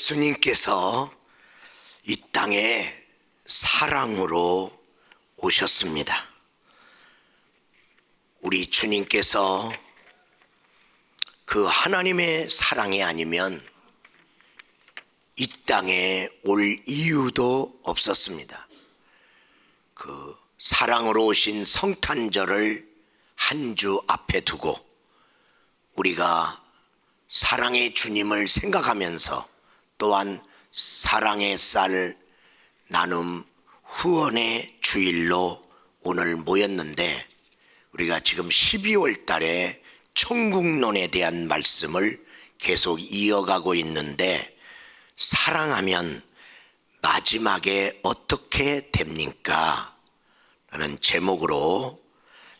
예수님께서 이 땅에 사랑으로 오셨습니다. 우리 주님께서 그 하나님의 사랑이 아니면 이 땅에 올 이유도 없었습니다. 그 사랑으로 오신 성탄절을 한 주 앞에 두고 우리가 사랑의 주님을 생각하면서 또한 사랑의 쌀 나눔 후원의 주일로 오늘 모였는데, 우리가 지금 12월 달에 천국론에 대한 말씀을 계속 이어가고 있는데, 사랑하면 마지막에 어떻게 됩니까? 라는 제목으로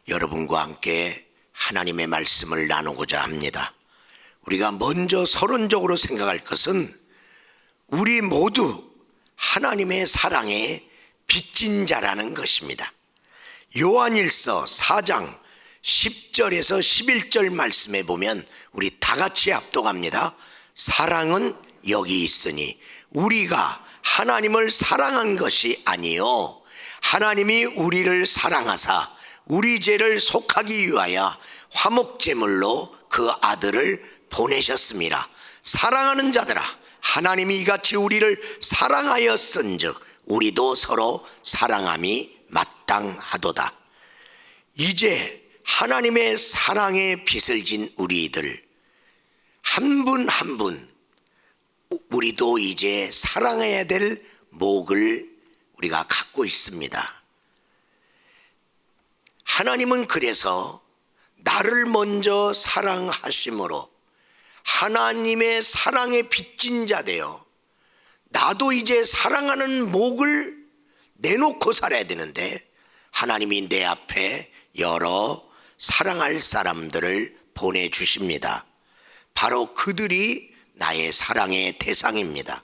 여러분과 함께 하나님의 말씀을 나누고자 합니다. 우리가 먼저 서론적으로 생각할 것은 우리 모두 하나님의 사랑에 빚진 자라는 것입니다. 요한일서 4장 10절에서 11절 말씀에 보면 우리 다 같이 합독합니다. 사랑은 여기 있으니 우리가 하나님을 사랑한 것이 아니요 하나님이 우리를 사랑하사 우리 죄를 속하기 위하여 화목제물로 그 아들을 보내셨습니다. 사랑하는 자들아, 하나님이 이같이 우리를 사랑하였은즉 우리도 서로 사랑함이 마땅하도다. 이제 하나님의 사랑에 빚을 진 우리들 한 분 한 분 우리도 이제 사랑해야 될 몫을 우리가 갖고 있습니다. 하나님은 그래서 나를 먼저 사랑하심으로 하나님의 사랑에 빚진 자 되어 나도 이제 사랑하는 몫을 내놓고 살아야 되는데, 하나님이 내 앞에 여러 사랑할 사람들을 보내주십니다. 바로 그들이 나의 사랑의 대상입니다.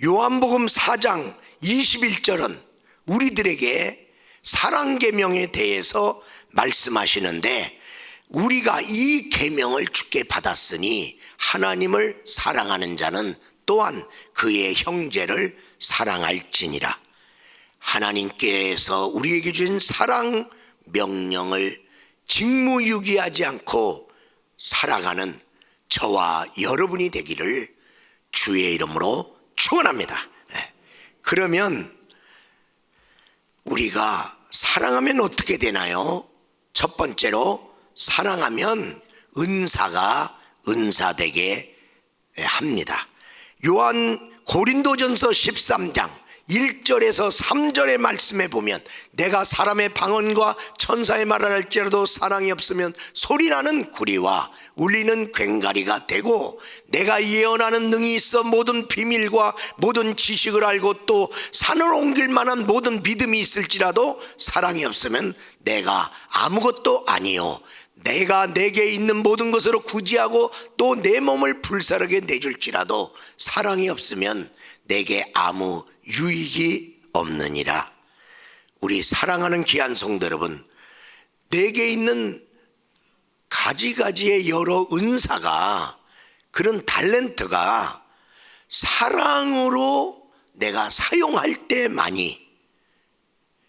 요한복음 4장 21절은 우리들에게 사랑 계명에 대해서 말씀하시는데, 우리가 이 계명을 주께 받았으니 하나님을 사랑하는 자는 또한 그의 형제를 사랑할지니라. 하나님께서 우리에게 주신 사랑 명령을 직무유기하지 않고 살아가는 저와 여러분이 되기를 주의 이름으로 축원합니다. 그러면 우리가 사랑하면 어떻게 되나요? 첫 번째로 사랑하면 은사가 은사되게 합니다. 요한 고린도전서 13장 1절에서 3절의 말씀에 보면 내가 사람의 방언과 천사의 말을 할지라도 사랑이 없으면 소리나는 구리와 울리는 괭가리가 되고, 내가 예언하는 능이 있어 모든 비밀과 모든 지식을 알고 또 산을 옮길 만한 모든 믿음이 있을지라도 사랑이 없으면 내가 아무것도 아니요 내가 내게 있는 모든 것으로 구제하고 또 내 몸을 불사르게 내줄지라도 사랑이 없으면 내게 아무 유익이 없느니라. 우리 사랑하는 귀한 성도 여러분, 내게 있는 가지가지의 여러 은사가, 그런 탤런트가 사랑으로 내가 사용할 때만이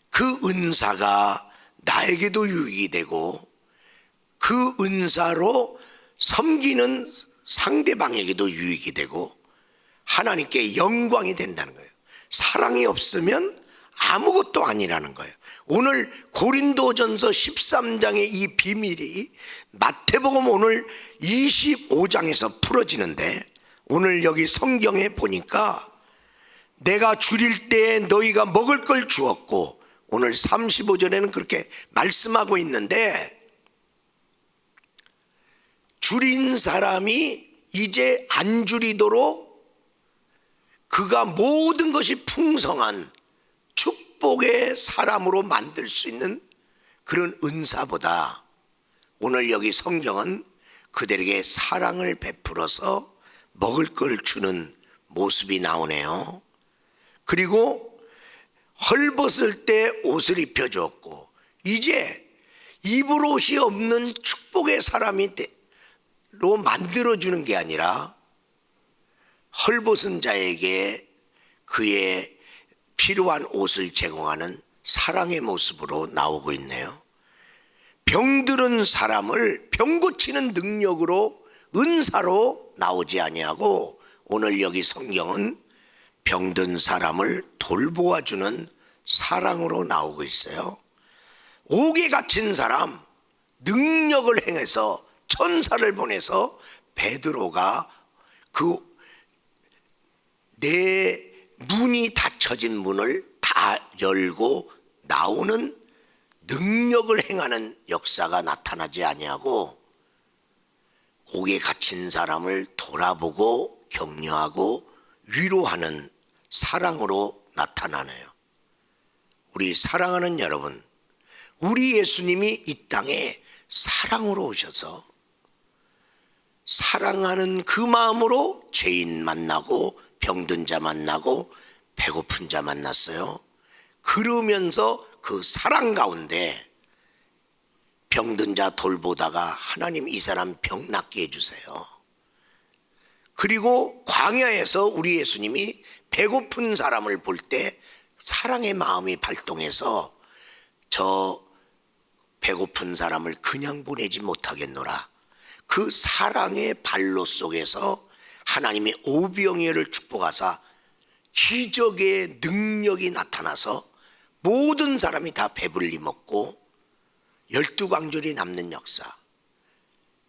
그 은사가 나에게도 유익이 되고 그 은사로 섬기는 상대방에게도 유익이 되고 하나님께 영광이 된다는 거예요. 사랑이 없으면 아무것도 아니라는 거예요. 오늘 고린도전서 13장의 이 비밀이 마태복음 오늘 25장에서 풀어지는데, 오늘 여기 성경에 보니까 내가 줄일 때 너희가 먹을 걸 주었고, 오늘 35절에는 그렇게 말씀하고 있는데, 줄인 사람이 이제 안 줄이도록 그가 모든 것이 풍성한 축복의 사람으로 만들 수 있는 그런 은사보다 오늘 여기 성경은 그들에게 사랑을 베풀어서 먹을 걸 주는 모습이 나오네요. 그리고 헐벗을 때 옷을 입혀주었고, 이제 입을 옷이 없는 축복의 사람이 로 만들어주는 게 아니라 헐벗은 자에게 그의 필요한 옷을 제공하는 사랑의 모습으로 나오고 있네요. 병들은 사람을 병 고치는 능력으로 은사로 나오지 아니하고 오늘 여기 성경은 병든 사람을 돌보아주는 사랑으로 나오고 있어요. 옥에 갇힌 사람 능력을 행해서 천사를 보내서 베드로가 그 내 문이 닫혀진 문을 다 열고 나오는 능력을 행하는 역사가 나타나지 아니하고 옥에 갇힌 사람을 돌아보고 격려하고 위로하는 사랑으로 나타나네요. 우리 사랑하는 여러분, 우리 예수님이 이 땅에 사랑으로 오셔서 사랑하는 그 마음으로 죄인 만나고 병든 자 만나고 배고픈 자 만났어요. 그러면서 그 사랑 가운데 병든 자 돌보다가 하나님 이 사람 병 낫게 해주세요. 그리고 광야에서 우리 예수님이 배고픈 사람을 볼 때 사랑의 마음이 발동해서 저 배고픈 사람을 그냥 보내지 못하겠노라. 그 사랑의 발로 속에서 하나님이 오병이어를 축복하사 기적의 능력이 나타나서 모든 사람이 다 배불리 먹고 12광절이 남는 역사.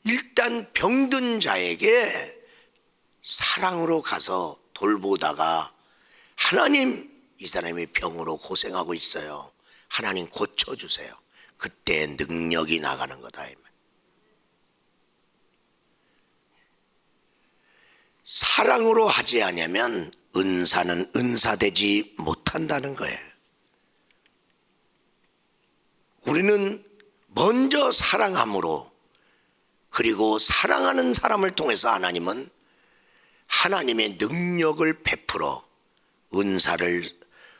일단 병든 자에게 사랑으로 가서 돌보다가 하나님 이 사람이 병으로 고생하고 있어요. 하나님 고쳐주세요. 그때 능력이 나가는 거다. 사랑으로 하지 않으면 은사는 은사되지 못한다는 거예요. 우리는 먼저 사랑함으로 그리고 사랑하는 사람을 통해서 하나님은 하나님의 능력을 베풀어 은사를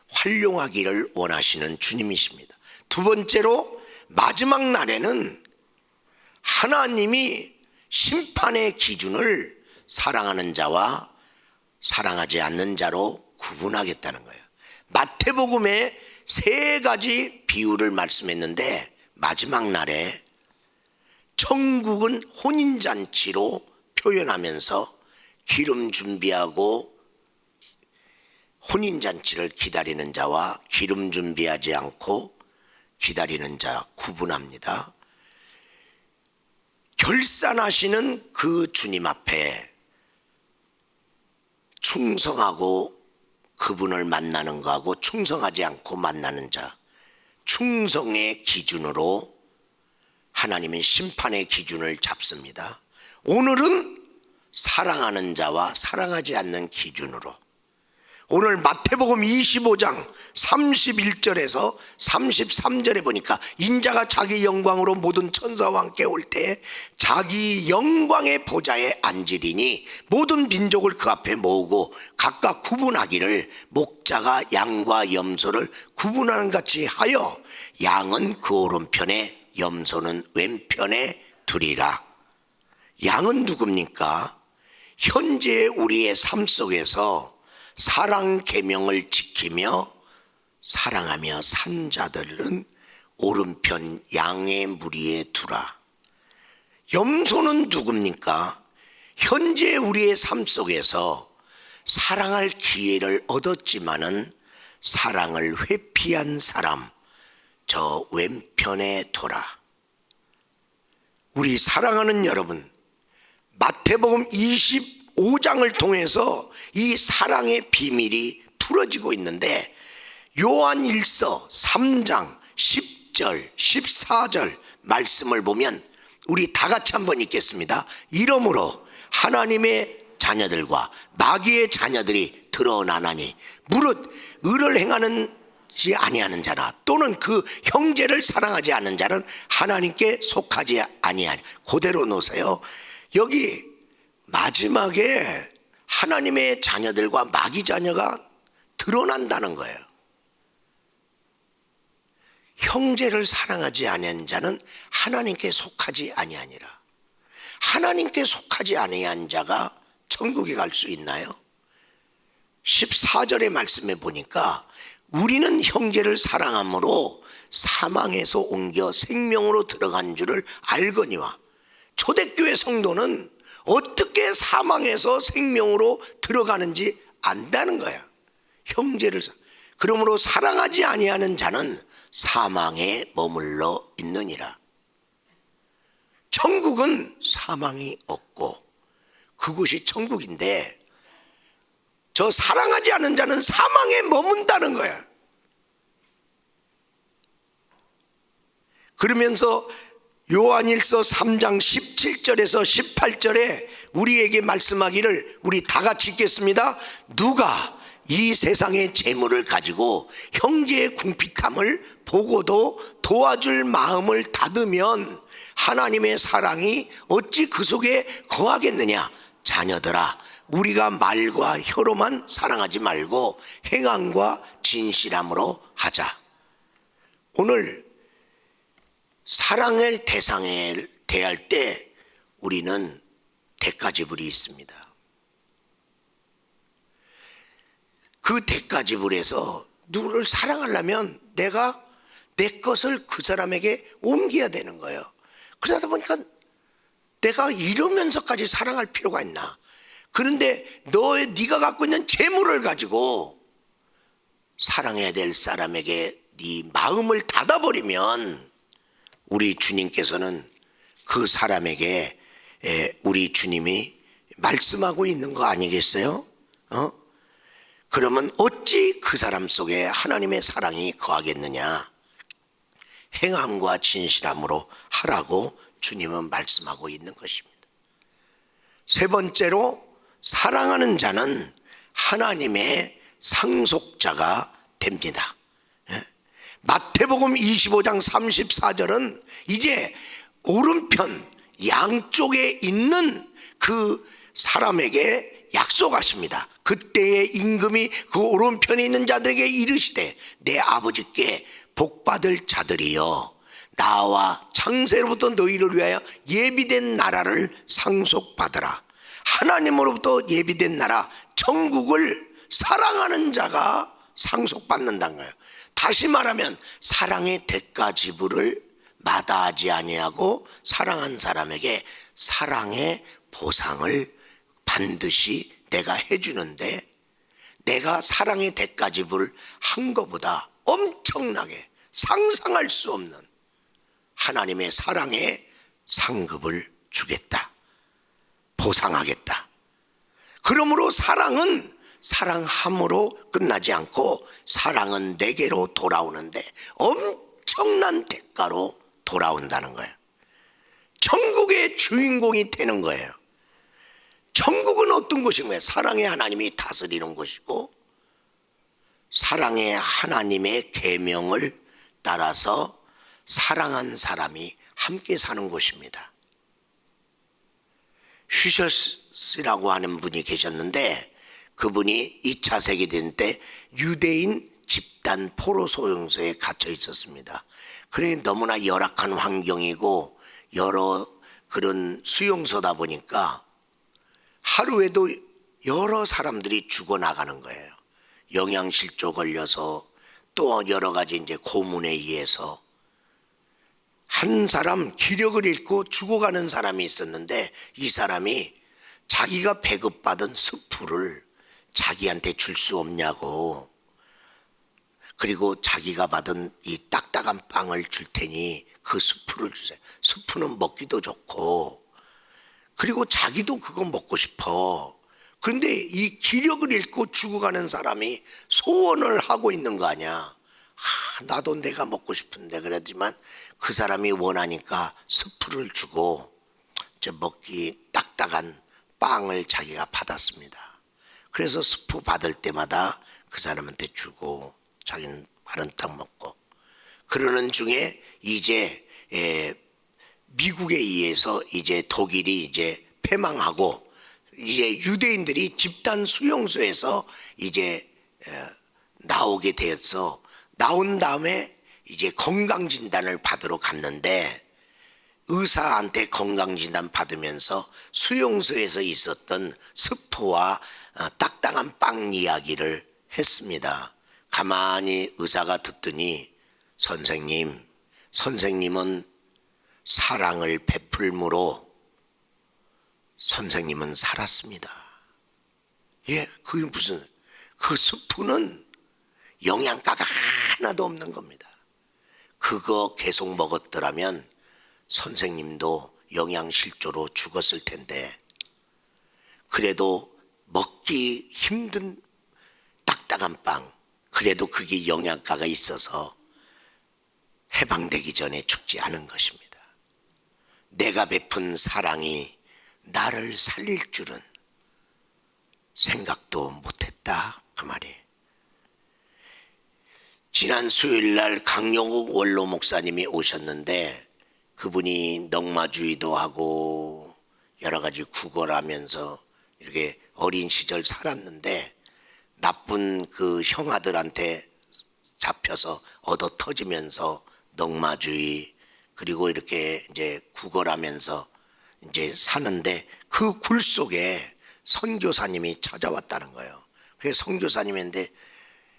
활용하기를 원하시는 주님이십니다. 두 번째로 마지막 날에는 하나님이 심판의 기준을 사랑하는 자와 사랑하지 않는 자로 구분하겠다는 거예요. 마태복음에 3가지 비유를 말씀했는데 마지막 날에 천국은 혼인잔치로 표현하면서 기름 준비하고 혼인잔치를 기다리는 자와 기름 준비하지 않고 기다리는 자 구분합니다. 결산하시는 그 주님 앞에 충성하고 그분을 만나는 거하고 충성하지 않고 만나는 자, 충성의 기준으로 하나님은 심판의 기준을 잡습니다. 오늘은 사랑하는 자와 사랑하지 않는 기준으로, 오늘 마태복음 25장 31절에서 33절에 보니까 인자가 자기 영광으로 모든 천사와 함께 올 때 자기 영광의 보좌에 앉으리니 모든 민족을 그 앞에 모으고 각각 구분하기를 목자가 양과 염소를 구분하는 같이 하여 양은 그 오른편에 염소는 왼편에 두리라. 양은 누굽니까? 현재 우리의 삶 속에서 사랑 계명을 지키며 사랑하며 산 자들은 오른편 양의 무리에 두라. 염소는 누굽니까? 현재 우리의 삶 속에서 사랑할 기회를 얻었지만은 사랑을 회피한 사람, 저 왼편에 둬라. 우리 사랑하는 여러분, 마태복음 25장을 통해서 이 사랑의 비밀이 풀어지고 있는데 요한일서 3장 10절 14절 말씀을 보면 우리 다 같이 한번 읽겠습니다. 이러므로 하나님의 자녀들과 마귀의 자녀들이 드러나나니 무릇 의를 행하는지 아니하는 자나 또는 그 형제를 사랑하지 않는 자는 하나님께 속하지 아니하니. 그대로 놓으세요. 여기 마지막에 하나님의 자녀들과 마귀 자녀가 드러난다는 거예요. 형제를 사랑하지 아니한 자는 하나님께 속하지 아니하니라. 하나님께 속하지 아니한 자가 천국에 갈 수 있나요? 14절의 말씀에 보니까 우리는 형제를 사랑함으로 사망에서 옮겨 생명으로 들어간 줄을 알거니와, 초대교회 성도는 어떻게 사망에서 생명으로 들어가는지 안다는 거야. 형제를. 그러므로 사랑하지 아니하는 자는 사망에 머물러 있느니라. 천국은 사망이 없고 그곳이 천국인데, 저 사랑하지 않은 자는 사망에 머문다는 거야. 그러면서 요한일서 3장 17절에서 18절에 우리에게 말씀하기를, 우리 다 같이 읽겠습니다. 누가 이 세상의 재물을 가지고 형제의 궁핍함을 보고도 도와줄 마음을 닫으면 하나님의 사랑이 어찌 그 속에 거하겠느냐. 자녀들아, 우리가 말과 혀로만 사랑하지 말고 행함과 진실함으로 하자. 오늘 사랑의 대상에 대할 때 우리는 대가지불이 있습니다. 그 대가지불에서 누구를 사랑하려면 내가 내 것을 그 사람에게 옮겨야 되는 거예요. 그러다 보니까 내가 이러면서까지 사랑할 필요가 있나. 그런데 네가 갖고 있는 재물을 가지고 사랑해야 될 사람에게 네 마음을 닫아버리면 우리 주님께서는 그 사람에게 우리 주님이 말씀하고 있는 거 아니겠어요? 그러면 어찌 그 사람 속에 하나님의 사랑이 거하겠느냐. 행함과 진실함으로 하라고 주님은 말씀하고 있는 것입니다. 세 번째로, 사랑하는 자는 하나님의 상속자가 됩니다. 마태복음 25장 34절은 이제 오른편 양쪽에 있는 그 사람에게 약속하십니다. 그때의 임금이 그 오른편에 있는 자들에게 이르시되, 내 아버지께 복받을 자들이여, 나와 창세로부터 너희를 위하여 예비된 나라를 상속받으라. 하나님으로부터 예비된 나라, 천국을 사랑하는 자가 상속받는다는 거예요. 다시 말하면 사랑의 대가 지불을 마다하지 아니하고 사랑한 사람에게 사랑의 보상을 반드시 내가 해주는데, 내가 사랑의 대가 지불을 한 것보다 엄청나게 상상할 수 없는 하나님의 사랑의 상급을 주겠다, 보상하겠다. 그러므로 사랑은 사랑함으로 끝나지 않고 사랑은 내게로 돌아오는데 엄청난 대가로 돌아온다는 거예요. 천국의 주인공이 되는 거예요. 천국은 어떤 곳인가요? 사랑의 하나님이 다스리는 곳이고, 사랑의 하나님의 계명을 따라서 사랑한 사람이 함께 사는 곳입니다. 휘셔스라고 하는 분이 계셨는데, 그분이 2차 세계대전 때 유대인 집단 포로 소용소에 갇혀 있었습니다. 그래 너무나 열악한 환경이고 여러 그런 수용소다 보니까 하루에도 여러 사람들이 죽어나가는 거예요. 영양실조 걸려서, 또 여러 가지 이제 고문에 의해서. 한 사람 기력을 잃고 죽어가는 사람이 있었는데, 이 사람이 자기가 배급받은 스프를 자기한테 줄 수 없냐고, 그리고 자기가 받은 이 딱딱한 빵을 줄 테니 그 스프를 주세요. 스프는 먹기도 좋고, 그리고 자기도 그거 먹고 싶어. 그런데 이 기력을 잃고 죽어가는 사람이 소원을 하고 있는 거 아니야. 나도 내가 먹고 싶은데. 그랬지만 그 사람이 원하니까 스프를 주고 저 먹기 딱딱한 빵을 자기가 받았습니다. 그래서 스프 받을 때마다 그 사람한테 주고 자기는 바른 떡 먹고, 그러는 중에 이제 미국에 의해서 이제 독일이 이제 패망하고 이제 유대인들이 집단 수용소에서 이제 나오게 되어서, 나온 다음에 이제 건강진단을 받으러 갔는데, 의사한테 건강진단 받으면서 수용소에서 있었던 스프와 딱딱한 빵 이야기를 했습니다. 가만히 의사가 듣더니 선생님은 사랑을 베풀므로 선생님은 살았습니다. 예, 그게 무슨, 그 스프는 영양가가 하나도 없는 겁니다. 그거 계속 먹었더라면 선생님도 영양실조로 죽었을 텐데, 그래도 먹기 힘든 딱딱한 빵, 그래도 그게 영양가가 있어서 해방되기 전에 죽지 않은 것입니다. 내가 베푼 사랑이 나를 살릴 줄은 생각도 못했다, 그 말이에요. 지난 수요일날 강용욱 원로 목사님이 오셨는데, 그분이 넉마주의도 하고 여러 가지 구걸하면서 이렇게 어린 시절 살았는데, 나쁜 그 형아들한테 잡혀서 얻어 터지면서 넉마주의, 그리고 이렇게 이제 구걸하면서 이제 사는데, 그 굴 속에 선교사님이 찾아왔다는 거예요. 그래서 선교사님인데,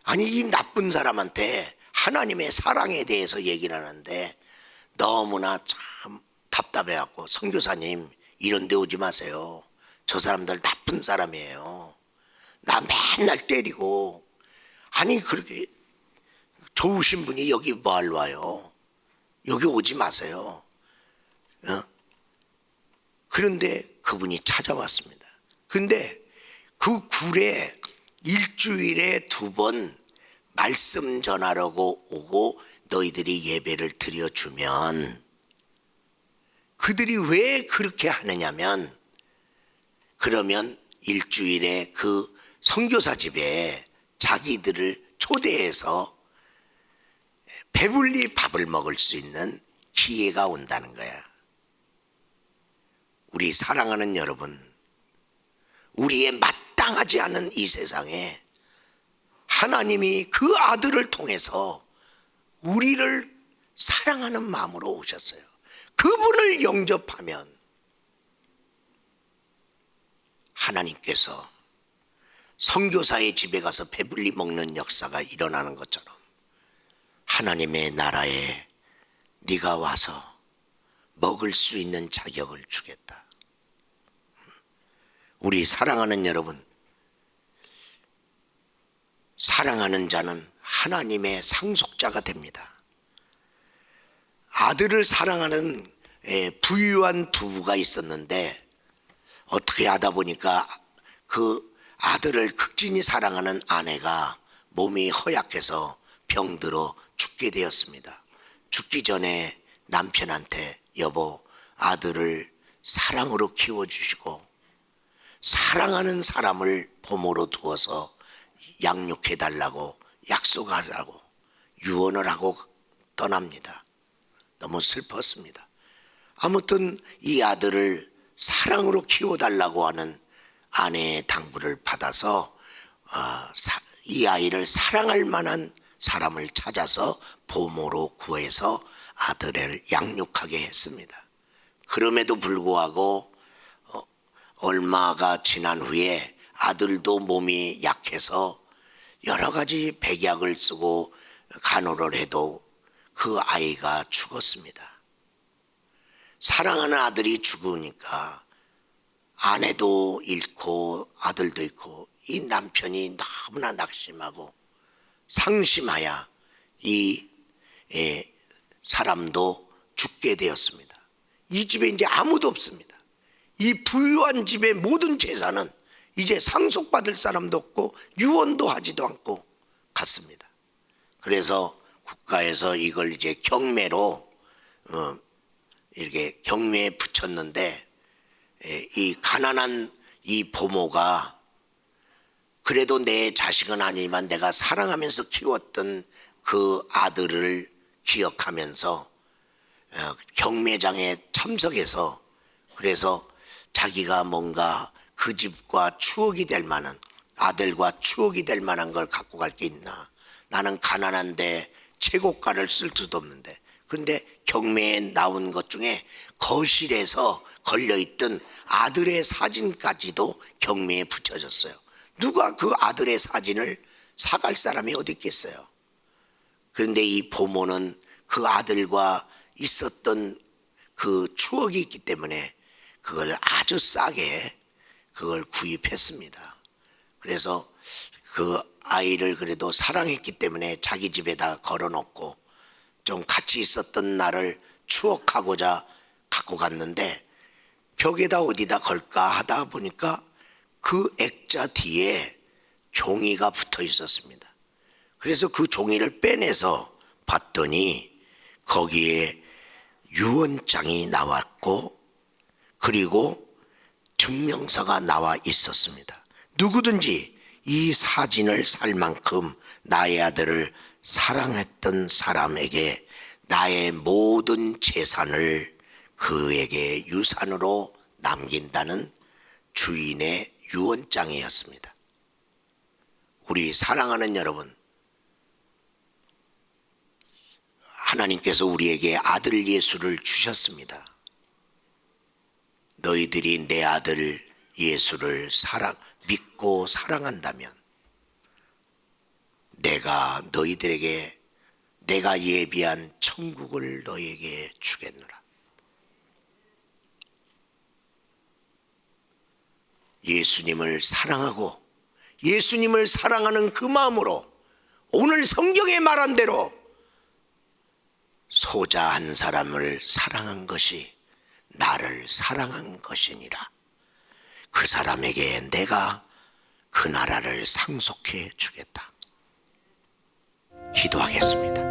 아니 이 나쁜 사람한테 하나님의 사랑에 대해서 얘기를 하는데 너무나 참 답답해갖고, 선교사님 이런 데 오지 마세요. 저 사람들 나쁜 사람이에요. 나 맨날 때리고. 아니 그렇게 좋으신 분이 여기 뭐하러 와요? 여기 오지 마세요. 그런데 그분이 찾아왔습니다. 근데 그 굴에 일주일에 2번 말씀 전하려고 오고 너희들이 예배를 드려주면, 그들이 왜 그렇게 하느냐면, 그러면 일주일에 그 선교사 집에 자기들을 초대해서 배불리 밥을 먹을 수 있는 기회가 온다는 거야. 우리 사랑하는 여러분, 우리의 마땅하지 않은 이 세상에 하나님이 그 아들을 통해서 우리를 사랑하는 마음으로 오셨어요. 그분을 영접하면 하나님께서 선교사의 집에 가서 배불리 먹는 역사가 일어나는 것처럼 하나님의 나라에 네가 와서 먹을 수 있는 자격을 주겠다. 우리 사랑하는 여러분, 사랑하는 자는 하나님의 상속자가 됩니다. 아들을 사랑하는 부유한 부부가 있었는데, 어떻게 하다 보니까 그 아들을 극진히 사랑하는 아내가 몸이 허약해서 병들어 죽게 되었습니다. 죽기 전에 남편한테 여보, 아들을 사랑으로 키워주시고 사랑하는 사람을 보모로 두어서 양육해달라고 약속하라고 유언을 하고 떠납니다. 너무 슬펐습니다. 아무튼 이 아들을 사랑으로 키워달라고 하는 아내의 당부를 받아서 이 아이를 사랑할 만한 사람을 찾아서 보모로 구해서 아들을 양육하게 했습니다. 그럼에도 불구하고 얼마가 지난 후에 아들도 몸이 약해서 여러 가지 백약을 쓰고 간호를 해도 그 아이가 죽었습니다. 사랑하는 아들이 죽으니까 아내도 잃고 아들도 잃고 이 남편이 너무나 낙심하고 상심하여 이 사람도 죽게 되었습니다. 이 집에 이제 아무도 없습니다. 이 부유한 집의 모든 재산은 이제 상속받을 사람도 없고 유언도 하지도 않고 갔습니다. 그래서 국가에서 이걸 이제 경매로 이렇게 경매에 붙였는데, 이 가난한 이 부모가 그래도 내 자식은 아니지만 내가 사랑하면서 키웠던 그 아들을 기억하면서 경매장에 참석해서, 그래서 자기가 뭔가 그 집과 추억이 될 만한, 아들과 추억이 될 만한 걸 갖고 갈 게 있나. 나는 가난한데 최고가를 쓸 수도 없는데. 근데 경매에 나온 것 중에 거실에서 걸려있던 아들의 사진까지도 경매에 붙여졌어요. 누가 그 아들의 사진을 사갈 사람이 어디 있겠어요? 그런데 이 부모는 그 아들과 있었던 그 추억이 있기 때문에 그걸 아주 싸게 그걸 구입했습니다. 그래서 그 아이를 그래도 사랑했기 때문에 자기 집에다 걸어놓고 좀 같이 있었던 날을 추억하고자 갖고 갔는데, 벽에다 어디다 걸까 하다 보니까 그 액자 뒤에 종이가 붙어 있었습니다. 그래서 그 종이를 빼내서 봤더니 거기에 유언장이 나왔고 그리고 증명서가 나와 있었습니다. 누구든지 이 사진을 살 만큼 나의 아들을 사랑했던 사람에게 나의 모든 재산을 그에게 유산으로 남긴다는 주인의 유언장이었습니다. 우리 사랑하는 여러분, 하나님께서 우리에게 아들 예수를 주셨습니다. 너희들이 내 아들 예수를 믿고 사랑한다면 내가 너희들에게 내가 예비한 천국을 너희에게 주겠노라. 예수님을 사랑하고 예수님을 사랑하는 그 마음으로 오늘 성경에 말한 대로 소자 한 사람을 사랑한 것이 나를 사랑한 것이니라. 그 사람에게 내가 그 나라를 상속해 주겠다. 기도하겠습니다.